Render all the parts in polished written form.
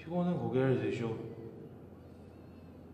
피고는 고개를 드시오.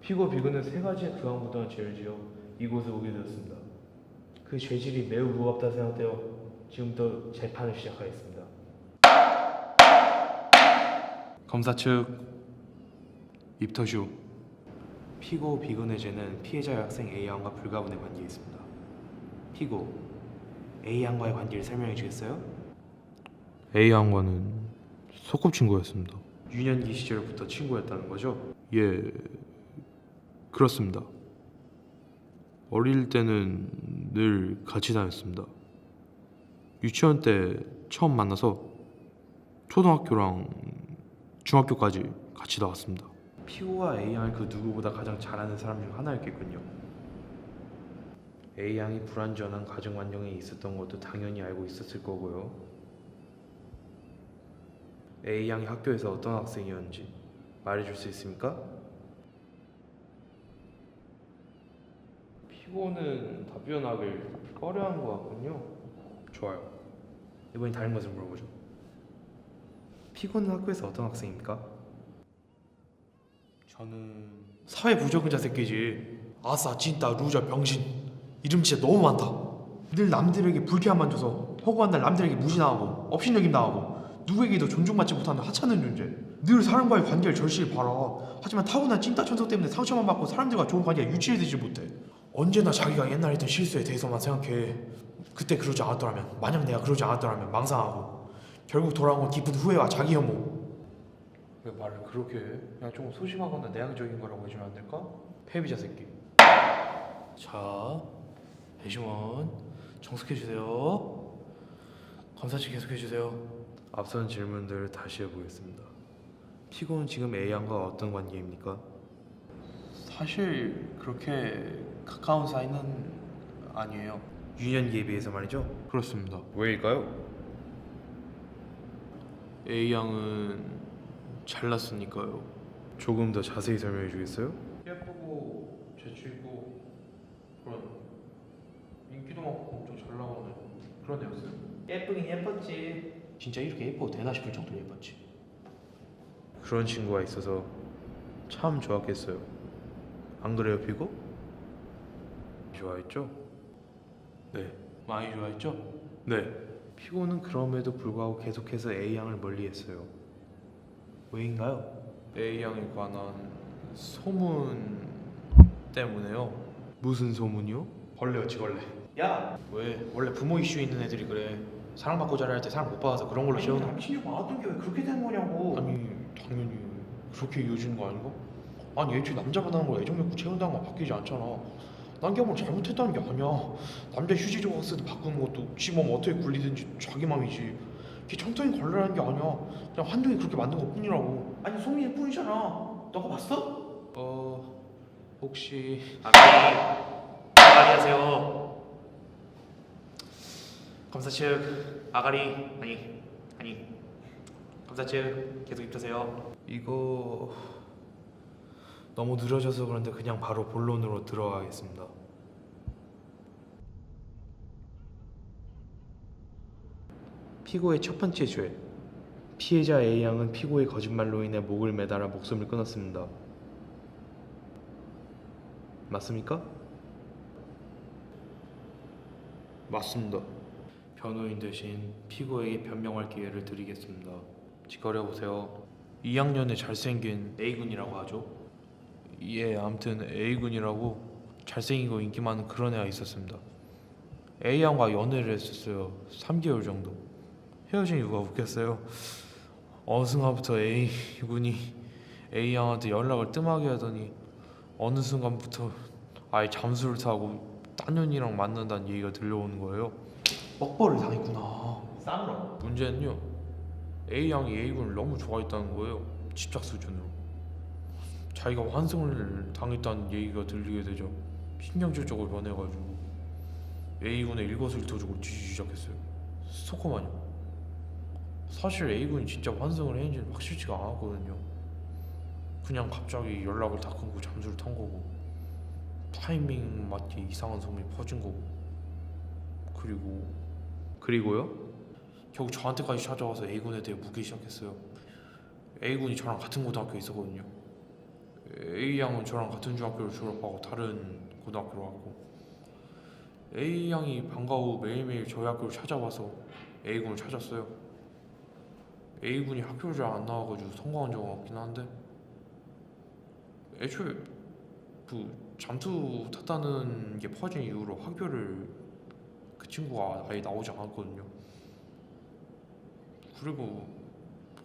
피고 비고는 세 가지의 교황무당을 죄를 지어 이곳에 오게 되었습니다. 그 죄질이 매우 무겁다 생각되어 지금부터 재판을 시작하겠습니다. 검사 측 입터슈. 피고 비군의 죄는 피해자 학생 A양과 불가분의 관계에 있습니다. 피고 A양과의 관계를 설명해 주겠어요? A양과는 소꿉친구였습니다. 유년기 시절부터 친구였다는 거죠? 예, 그렇습니다. 어릴 때는 늘 같이 다녔습니다. 유치원 때 처음 만나서 초등학교랑 중학교까지 같이 나왔습니다. 피고가 A양을 그 누구보다 가장 잘 아는 사람 중 하나였겠군요. A양이 불완전한 가정 환경에 있었던 것도 당연히 알고 있었을 거고요. A양이 학교에서 어떤 학생이었는지 말해줄 수 있습니까? 피고는 답변하길 꺼려하는 것 같군요. 좋아요. 이번엔 다른 것을 물어보죠. 피고는 학교에서 어떤 학생입니까? 저는 사회 부적응자 새끼지. 아싸 찐따 루저 병신 이름 진짜 너무 많다. 늘 남들에게 불쾌함만 줘서 허구한 날 남들에게 무시당하고 업신여김 당하고 누구에게도 존중받지 못하는 하찮은 존재. 늘 사람과의 관계를 절실히 바라. 하지만 타고난 찐따 천성 때문에 상처만 받고 사람들과 좋은 관계가 유지되지 못해. 언제나 자기가 옛날에 했던 실수에 대해서만 생각해. 그때 그러지 않았더라면, 만약 내가 그러지 않았더라면 망상하고 결국 돌아온 건 깊은 후회와 자기 혐오. 왜 말을 그렇게 해? 그냥 좀 소심하거나 내향적인 거라고 해주면 안 될까? 패비자 새끼. 자, 배심원 정숙해주세요. 검사 측 계속해주세요. 앞선 질문들을 다시 해보겠습니다. 피고는 지금 A양과 어떤 관계입니까? 사실 그렇게 가까운 사이는 아니에요. 유년기에 비해서 말이죠? 그렇습니다. 왜일까요? A양은 잘났으니까요. 조금 더 자세히 설명해 주겠어요? 예쁘고 재치있고 그런 인기도 많고 엄청 잘 나가는 그런 애였어요. 예쁘긴 예뻤지. 진짜 이렇게 예뻐도 되나 싶을 정도로 예뻤지. 그런 친구가 있어서 참 좋았겠어요. 안 그래요, 피고? 좋아했죠? 네, 많이 좋아했죠? 네. 피고는 그럼에도 불구하고 계속해서 A양을 멀리했어요. 왜인가요? A양에 관한 소문 때문에요. 무슨 소문이요? 벌레였지 벌레. 야! 왜? 원래 부모 이슈 있는 애들이 그래. 사랑받고 자랄 때 사랑 못 받아서 그런 걸로 채우는. 남친이 많았던 게 왜 그렇게 된 거냐고. 아니 당연히 그렇게 이어지는 거 아닌가? 아니 애초에 남자가 나는 걸 애정욕구 채운다는 건 바뀌지 않잖아. 난 걔 뭘 잘못했다는 게 아니야. 남자 휴지 조각 쓰듯 바꾸는 것도 지 몸 어떻게 굴리든지 자기 맘이지. 걔 청통이 걸레라는 게 아니야. 그냥 환경이 그렇게 만든 것 뿐이라고. 아니 소민일 뿐이잖아. 너가 봤어? 혹시 아가리 하세요. 검사 측 아가리 아니 검사 측 계속 입으세요. 이거 너무 느려져서 그런데 그냥 바로 본론으로 들어가겠습니다. 피고의 첫 번째 죄. 피해자 A양은 피고의 거짓말로 인해 목을 매달아 목숨을 끊었습니다. 맞습니까? 맞습니다. 변호인 대신 피고에게 변명할 기회를 드리겠습니다. 직거려 보세요. 2학년에 잘생긴 A군이라고 하죠. 예, 아무튼 A군이라고 잘생기고 인기 많은 그런 애가 있었습니다. A양과 연애를 했었어요. 3개월 정도. 헤어진 이유가 웃겼어요. 어느 순간부터 A군이 A양한테 연락을 뜸하게 하더니 어느 순간부터 아예 잠수를 타고 딴 년이랑 만난다는 얘기가 들려오는 거예요. 뻑벌을 당했구나. 쌈으로. 문제는요, A양이 A군을 너무 좋아했다는 거예요. 집착 수준으로. 자기가 환승을 당했다는 얘기가 들리게 되죠. 신경질적으로 변해가지고 A군의 일거수일투족을 뒤지기 시작했어요. 스토커 마냥. 사실 A군이 진짜 환승을 했는지는 확실치가 않았거든요. 그냥 갑자기 연락을 다 끊고 잠수를 탄 거고 타이밍 맞게 이상한 소문이 퍼진 거고 그리고요? 결국 저한테까지 찾아와서 A군에 대해 묻기 시작했어요. A군이 저랑 같은 고등학교에 있었거든요. A양은 저랑 같은 중학교를 졸업하고 다른 고등학교로 갔고, A양이 방과 후 매일매일 저희 학교를 찾아와서 A군을 찾았어요. A군이 학교를 잘 안 나와가지고 성공한 적은 없긴 한데, 애초에 그 잠수 탔다는 게 퍼진 이후로 학교를 그 친구가 아예 나오지 않았거든요.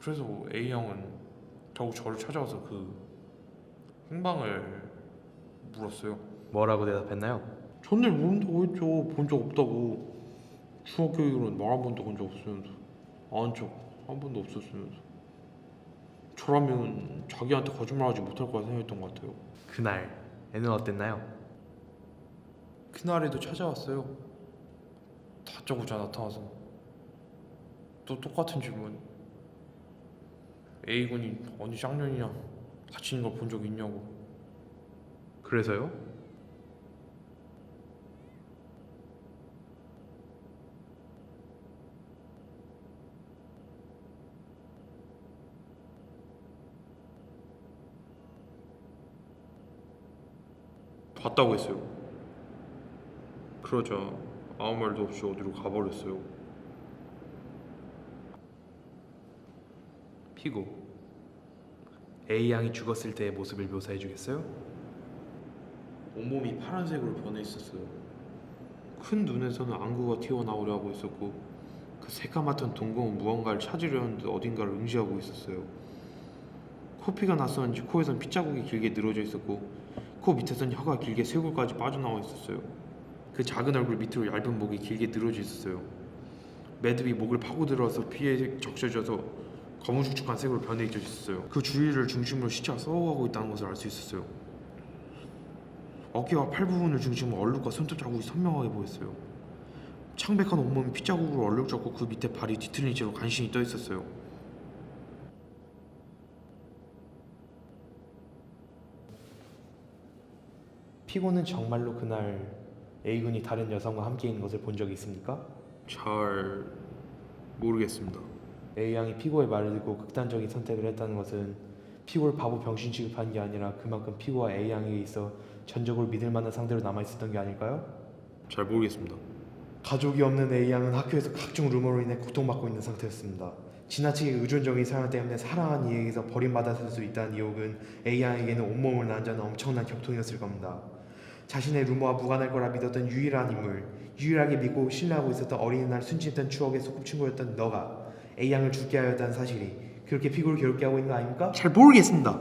그래서 A형은 결국 저를 찾아와서 그 행방을 물었어요. 뭐라고 대답했나요? 전날 모른다고 했죠. 본 적 없다고. 중학교 이후로는 말 한 번도 건 적 없으면서, 아는 척 한 번도 없었으면서. 저라면 자기한테 거짓말하지 못할 거라 생각했던 것 같아요. 그날 애는 어땠나요? 그날에도 찾아왔어요. 다짜고짜 나타나서 또 똑같은 질문. A군이 어디 쌍년이냐 같이 있는 걸 본 적 있냐고. 그래서요? 봤다고 했어요. 그러자 아무 말도 없이 어디로 가버렸어요. 피고 A양이 죽었을 때의 모습을 묘사해 주겠어요? 온몸이 파란색으로 변해 있었어요. 큰 눈에서는 안구가 튀어나오려 하고 있었고, 그 새까맣던 동공은 무언가를 찾으려는 듯 어딘가를 응시하고 있었어요. 코피가 났었는지 코에선 핏자국이 길게 늘어져 있었고, 코 밑에선 혀가 길게 쇄골까지 빠져나와 있었어요. 그 작은 얼굴 밑으로 얇은 목이 길게 늘어져 있었어요. 매듭이 목을 파고들어서 피에 적셔져서 거무죽죽한 색으로 변해 있었어요. 그 주위를 중심으로 시체가 썩어가고 있다는 것을 알 수 있었어요. 어깨와 팔 부분을 중심으로 얼룩과 손톱 자국이 선명하게 보였어요. 창백한 온몸이 핏자국으로 얼룩졌고, 그 밑에 발이 뒤틀린 채로 간신히 떠 있었어요. 피고는 정말로 그날 A군이 다른 여성과 함께 있는 것을 본 적이 있습니까? 잘 모르겠습니다. A양이 피고의 말을 듣고 극단적인 선택을 했다는 것은 피고를 바보 병신 취급한 게 아니라 그만큼 피고와 A양에게 있어 전적으로 믿을 만한 상대로 남아있었던 게 아닐까요? 잘 모르겠습니다. 가족이 없는 A양은 학교에서 각종 루머로 인해 고통받고 있는 상태였습니다. 지나치게 의존적인 사랑 때문에 사랑한 이에게서 버림받았을 수 있다는 유혹은 A양에게는 온몸을 난자는 엄청난 격통이었을 겁니다. 자신의 루머와 무관할 거라 믿었던 유일한 인물, 유일하게 믿고 신뢰하고 있었던 어린이날 순진했던 추억의 소꿉친구였던 너가 A양을 죽게 하였다는 사실이 그렇게 피고를 괴롭게 하고 있는 거 아닙니까? 잘 모르겠습니다.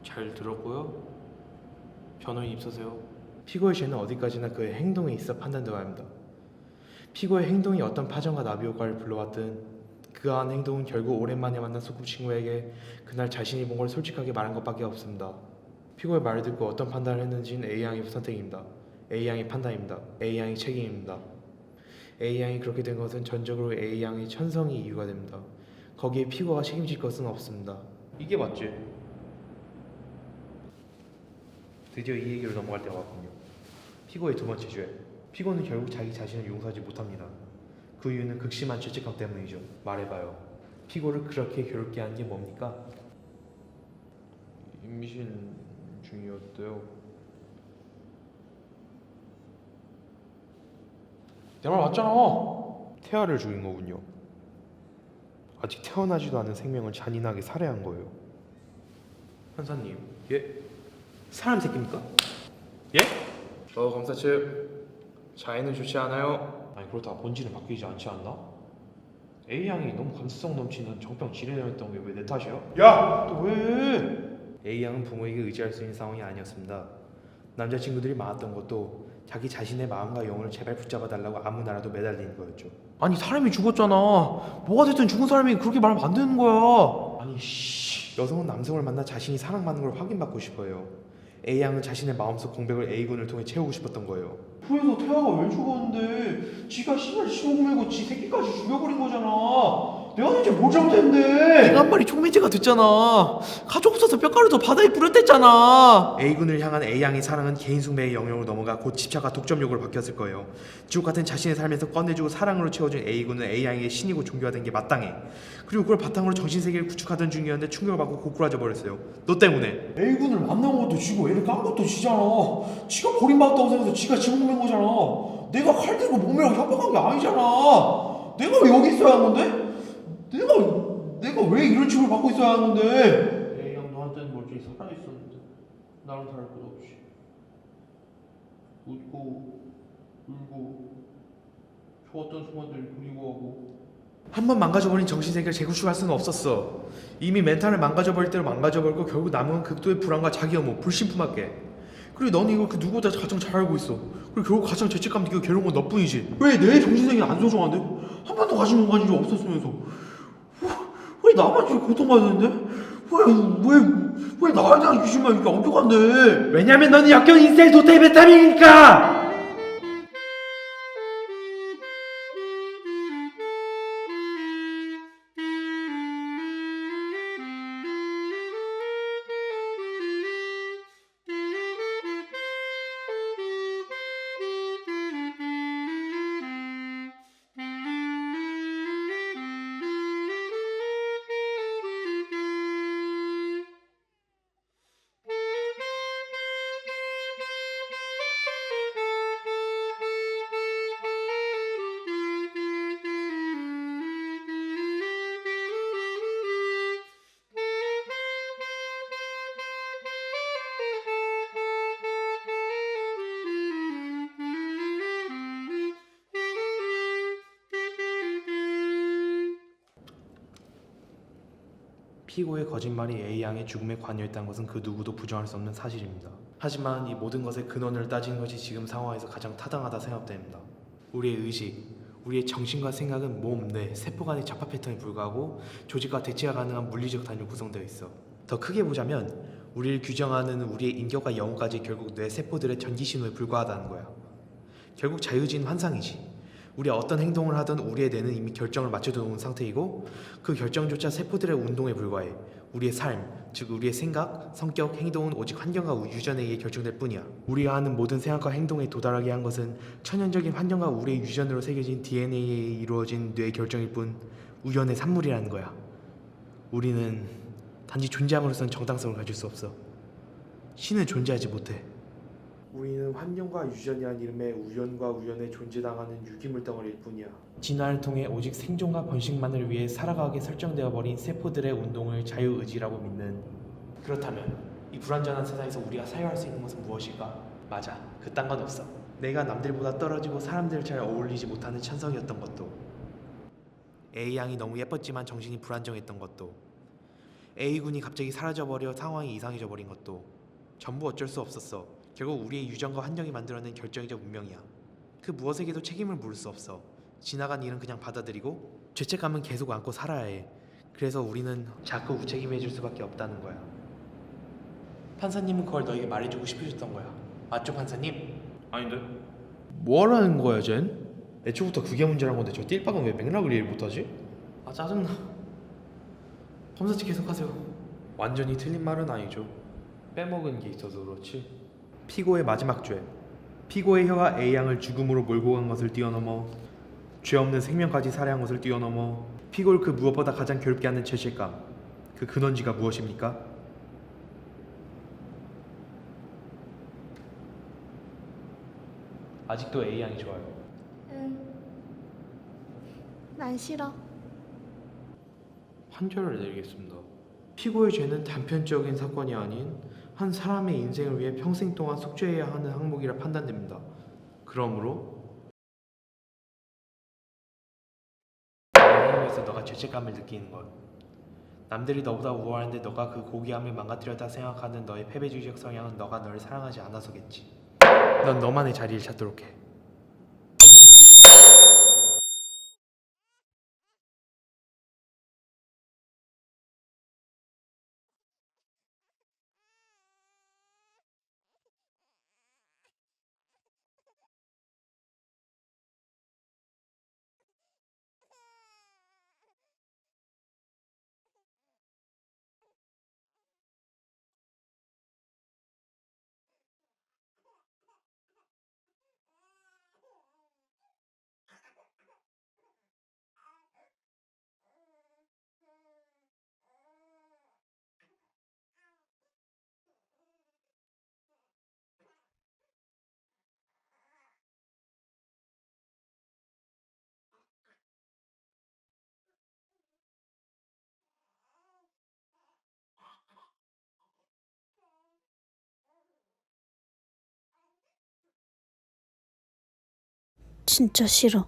잘 들었고요. 변호인 입서세요. 피고의 죄는 어디까지나 그의 행동에 있어 판단되어야 합니다. 피고의 행동이 어떤 파장과 나비 효과를 불러왔든 그러한 행동은 결국 오랜만에 만난 소꿉친구에게 그날 자신이 본 걸 솔직하게 말한 것밖에 없습니다. 피고의 말을 듣고 어떤 판단을 했는지는 A양의 선택입니다. A양의 판단입니다. A양의 책임입니다. A양이 그렇게 된 것은 전적으로 A양의 천성이 이유가 됩니다. 거기에 피고가 책임질 것은 없습니다. 이게 맞지? 드디어 이 얘기로 넘어갈 때가 왔군요. 피고의 두 번째 죄. 피고는 결국 자기 자신을 용서하지 못합니다. 그 이유는 극심한 죄책감 때문이죠. 말해봐요. 피고를 그렇게 괴롭게 한 게 뭡니까? 임신 중이었대요. 내 말 맞잖아. 태아를 죽인 거군요. 아직 태어나지도 않은 생명을 잔인하게 살해한 거예요. 판사님. 예? 사람 새끼입니까? 예? 검사 측 자해는 좋지 않아요. 아니 그렇다고 본질은 바뀌지 않지 않나? A양이 너무 감수성 넘치는 정병 지뢰였던 게 왜 내 탓이야? 야! 또 왜? A양은 부모에게 의지할 수 있는 상황이 아니었습니다. 남자친구들이 많았던 것도 자기 자신의 마음과 영혼을 제발 붙잡아 달라고 아무 나라도 매달리는 거였죠. 아니 사람이 죽었잖아. 뭐가 됐든 죽은 사람이 그렇게 말하면 안 되는 거야. 아니 여성은 남성을 만나 자신이 사랑받는 걸 확인받고 싶어요. A양은 자신의 마음속 공백을 A군을 통해 채우고 싶었던 거예요. 그래서 태아가 왜 죽었는데 지가 씨발 지옥 밀고 지 새끼까지 죽여버린 거잖아. 내가 대체 뭘 잘못했는데? 내가 한 마리 촉매제가 됐잖아. 가족 없어서 뼈가루도 바다에 뿌렸댔잖아. A군을 향한 A양의 사랑은 개인 숭배의 영역으로 넘어가 곧 집착과 독점욕으로 바뀌었을 거예요. 지옥 같은 자신의 삶에서 꺼내주고 사랑으로 채워준 A군은 A양에게 신이고 존귀화된 게 마땅해. 그리고 그걸 바탕으로 정신세계를 구축하던 중이었는데 충격을 받고 고꾸라져 버렸어요. 너 때문에. A군을 만난 것도 지고 애를 깐 것도 지잖아. 지가 버림받았다고 생각해서 지가 집어먹는 거잖아. 내가 칼 들고 몸이라고 협박한 게 아니잖아. 내가 왜 여기 있어야 하는 건데? 내가 왜 이런 취급을 받고 있어야 하는 건데? A양 너한테는 멀쩡히 살아있었는데 나는 다를 것 없이 웃고 울고 좋았던 순간들 그리워하고. 한 번 망가져버린 정신세계를 재구축할 수는 없었어. 이미 멘탈을 망가져버릴 대로 망가져버리고 결국 남은 건 극도의 불안과 자기 혐오, 불신품밖에. 그리고 넌 이걸 그 누구보다 가장 잘 알고 있어. 그리고 결국 가장 죄책감 느끼고 괴로운 건 너뿐이지. 왜 내 정신세계는 안 소중한데? 한 번도 가진 공간이 좀 없었으면서 왜 나만 지금 고통받는데? 왜 나에 대한 귀신만 이렇게 엄격한데? 왜냐면 너는 역겨운 인생 도태의 베타민이니까! 피고의 거짓말이 A양의 죽음에 관여했다는 것은 그 누구도 부정할 수 없는 사실입니다. 하지만 이 모든 것의 근원을 따지는 것이 지금 상황에서 가장 타당하다 생각됩니다. 우리의 의식, 우리의 정신과 생각은 몸, 뇌, 세포 간의 잡화 패턴에 불과하고 조직과 대체가 가능한 물리적 단위로 구성되어 있어. 더 크게 보자면 우리를 규정하는 우리의 인격과 영혼까지 결국 뇌 세포들의 전기 신호에 불과하다는 거야. 결국 자유주의는 환상이지. 우리가 어떤 행동을 하든 우리의 뇌는 이미 결정을 맞춰두는 상태이고 그 결정조차 세포들의 운동에 불과해. 우리의 삶, 즉 우리의 생각, 성격, 행동은 오직 환경과 유전에 의해 결정될 뿐이야. 우리가 하는 모든 생각과 행동에 도달하게 한 것은 천연적인 환경과 우리의 유전으로 새겨진 DNA에 이루어진 뇌 결정일 뿐 우연의 산물이라는 거야. 우리는 단지 존재함으로서는 정당성을 가질 수 없어. 신은 존재하지 못해. 우리는 환경과 유전이란 이름의 우연과 우연에 존재당하는 유기물 덩어리일 뿐이야. 진화를 통해 오직 생존과 번식만을 위해 살아가게 설정되어 버린 세포들의 운동을 자유의지라고 믿는. 그렇다면 이 불완전한 세상에서 우리가 사유할 수 있는 것은 무엇일까? 맞아, 그딴 건 없어. 내가 남들보다 떨어지고 사람들 잘 어울리지 못하는 천성이었던 것도, A양이 너무 예뻤지만 정신이 불안정했던 것도, A군이 갑자기 사라져버려 상황이 이상해져 버린 것도 전부 어쩔 수 없었어. 결국 우리의 유전과 환경이 만들어낸 결정이자 운명이야. 그 무엇에게도 책임을 물을 수 없어. 지나간 일은 그냥 받아들이고 죄책감은 계속 안고 살아야 해. 그래서 우리는 자꾸 무책임해질 수밖에 없다는 거야. 판사님은 그걸 너에게 말해주고 싶으셨던 거야. 맞죠, 판사님? 아닌데? 뭐하라는 거야 쟨? 애초부터 그게 문제란 건데 저 띨빵은 왜 맥락을 이해 못하지? 아, 짜증나. 검사직 계속하세요. 완전히 틀린 말은 아니죠. 빼먹은 게 있어서 그렇지. 피고의 마지막 죄. 피고의 혀가 A양을 죽음으로 몰고 간 것을 뛰어넘어 죄 없는 생명까지 살해한 것을 뛰어넘어 피고를 그 무엇보다 가장 괴롭게 하는 죄책감. 그 근원지가 무엇입니까? 아직도 A양이 좋아요. 난 싫어. 판결을 내리겠습니다. 피고의 죄는 단편적인 사건이 아닌 한 사람의 인생을 위해 평생 동안 속죄해야 하는 항목이라 판단됩니다. 그러므로 나에 위해서 너가 죄책감을 느끼는 것, 남들이 너보다 우월한데 너가 그 고귀함을 망가뜨렸다 생각하는 너의 패배주의적 성향은 너가 너를 사랑하지 않아서겠지. 넌 너만의 자리를 찾도록 해. 진짜 싫어.